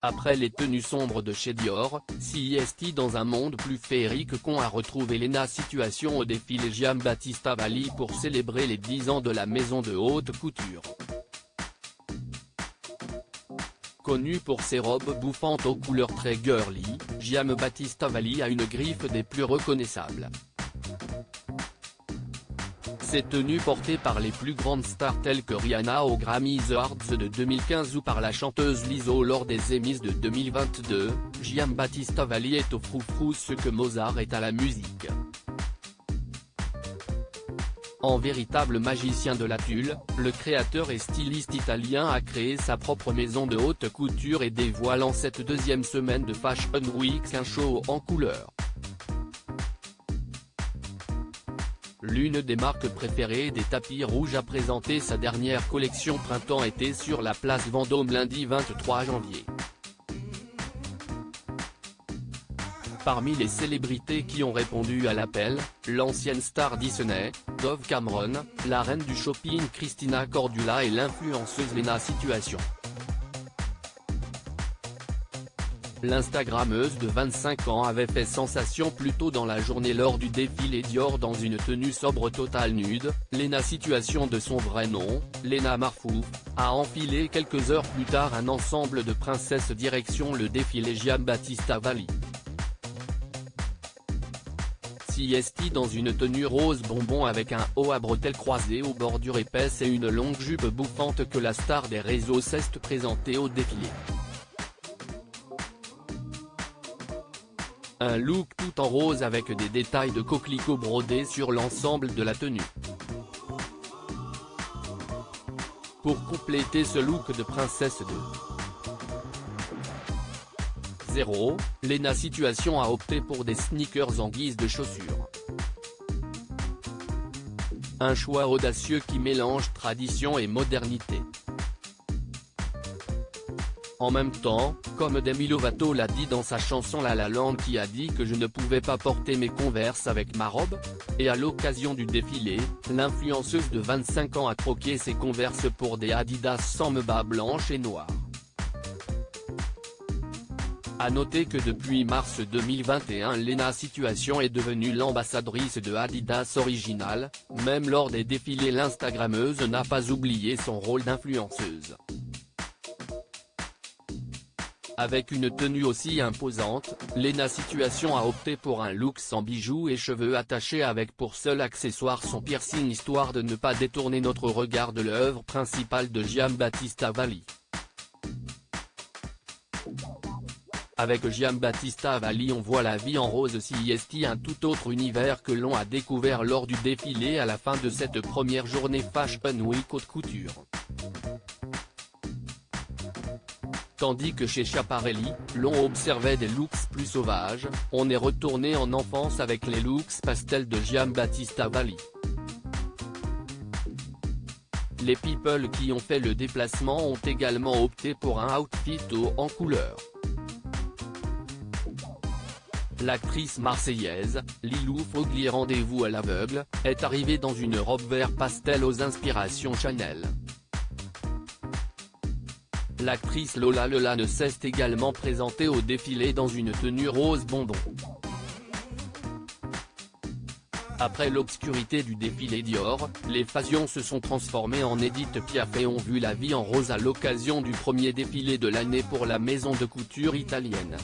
Après les tenues sombres de chez Dior, CIST dans un monde plus féerique qu'on a retrouvé Lena Situation au défilé Giambattista Valli pour célébrer les 10 ans de la maison de haute couture. Connue pour ses robes bouffantes aux couleurs très girly, Giambattista Valli a une griffe des plus reconnaissables. Ces tenues portées par les plus grandes stars telles que Rihanna aux Grammy Awards de 2015 ou par la chanteuse Lizzo lors des Emmys de 2022, Giambattista Valli est au froufrou ce que Mozart est à la musique. En véritable magicien de la tulle, le créateur et styliste italien a créé sa propre maison de haute couture et dévoile en cette deuxième semaine de Fashion Week un show en couleurs. L'une des marques préférées des tapis rouges a présenté sa dernière collection printemps-été sur la place Vendôme lundi 23 janvier. Parmi les célébrités qui ont répondu à l'appel, l'ancienne star Disney, Dove Cameron, la reine du shopping Christina Cordula et l'influenceuse Lena Situation. L'Instagrammeuse de 25 ans avait fait sensation plus tôt dans la journée lors du défilé Dior dans une tenue sobre totale nude. Lena Situation de son vrai nom, Lena Marfouf, a enfilé quelques heures plus tard un ensemble de princesses direction le défilé Giambattista Valli. CIST dans une tenue rose bonbon avec un haut à bretelles croisées aux bordures épaisses et une longue jupe bouffante que la star des réseaux s'est présentée au défilé. Un look tout en rose avec des détails de coquelicots brodés sur l'ensemble de la tenue. Pour compléter ce look de princesse de 0, Lena Situation a opté pour des sneakers en guise de chaussures. Un choix audacieux qui mélange tradition et modernité. En même temps, comme Demi Lovato l'a dit dans sa chanson La La Land qui a dit que je ne pouvais pas porter mes Converse avec ma robe, et à l'occasion du défilé, l'influenceuse de 25 ans a troqué ses Converse pour des Adidas sans bas blanches et noires. A noter que depuis mars 2021 Lena Situation est devenue l'ambassadrice de Adidas Original, même lors des défilés l'Instagrammeuse n'a pas oublié son rôle d'influenceuse. Avec une tenue aussi imposante, Lena Situation a opté pour un look sans bijoux et cheveux attachés avec pour seul accessoire son piercing histoire de ne pas détourner notre regard de l'œuvre principale de Giambattista Valli. Avec Giambattista Valli on voit la vie en rose CIST un tout autre univers que l'on a découvert lors du défilé à la fin de cette première journée Fashion Week haute couture. Tandis que chez Schiaparelli, l'on observait des looks plus sauvages, on est retourné en enfance avec les looks pastels de Giambattista Valli. Les people qui ont fait le déplacement ont également opté pour un outfit haut en couleur. L'actrice marseillaise, Lilou Fogli rendez-vous à l'aveugle, est arrivée dans une robe vert pastel aux inspirations Chanel. L'actrice Lola Lelane s'est également présentée au défilé dans une tenue rose bonbon. Après l'obscurité du défilé Dior, les fashions se sont transformées en Edith Piaf et ont vu la vie en rose à l'occasion du premier défilé de l'année pour la maison de couture italienne.